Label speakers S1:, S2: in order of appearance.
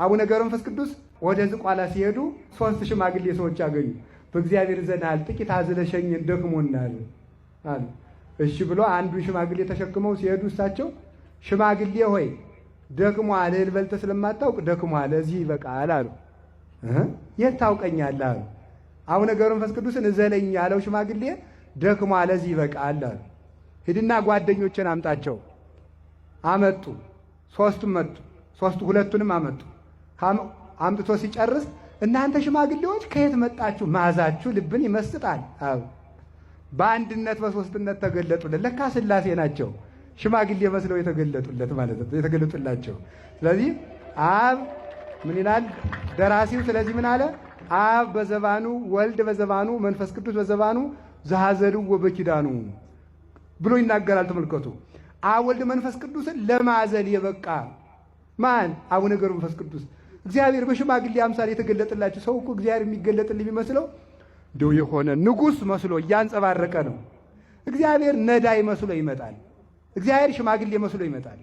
S1: አቡነ ገብረ መንፈስ ቅዱስ ወደ ዝቋላ ሲሄዱ 3 ሽማግሌ ሰዎች አገኙ። በእግዚአብሔር ዘንድ ጥቂት አዝለሸኝን ደክሞናል አሉ። እሺ ብሎ አንዱን ሽማግሌ ተሸክመው ሲሄዱ እሳቸው ሽማግሌ ሆይ ደክሟል፣ እህል በልተህ ስለማታውቅ ደክሟል፣ እዚህ ይበቃል አሉ። የት ታውቀኛለህ አሉ። አቡነ ገብረ መንፈስ ቅዱስን እዘለኝ ያለው ሽማግሌ ደክሟል፣ እዚህ ይበቃል አሉ። ሂድና ጓደኞችን አምጣቸው። አመጡ። 3ቱም መጡ። 2ቱንም አመጡ። አምጥቶ ሲጨርስ እናንተ ሽማግሌዎች ከየት መጣችሁ? ማዛችሁ ልብን ይመስጣል አሉ። በአንድነት በሶስትነት ተገለጡለት። ለካ ሥላሴ ናቸው ሽማግሌ መስለው የተገለጡለት ማለት ነው፣ የተገለጡላቸው። ስለዚህ አብ ምን ይላል ደራሲው? ስለዚህ ምን አለ? አብ በዘባኑ ወልድ በዘባኑ መንፈስ ቅዱስ በዘባኑ ዘሐዘልዎ በኪዳኑ ብሎ ይናገራል። ተመልከቱ። አብ ወልድ መንፈስ ቅዱስን ለማዘል የበቃ ማን? አቡነ ገብረ መንፈስ ቅዱስ። እግዚአብሔር በሽማግሌ አምሳል የተገለጠላቸው። ሰው እኮ እግዚአብሔር የሚገለጥልኝ የሚመስለው እንደው የሆነ ንጉሥ መስሎ እያንጸባረቀ ነው። እግዚአብሔር ነዳይ መስሎ ይመጣል። እግዚአብሔር ሽማግሌ መስሎ ይመጣል።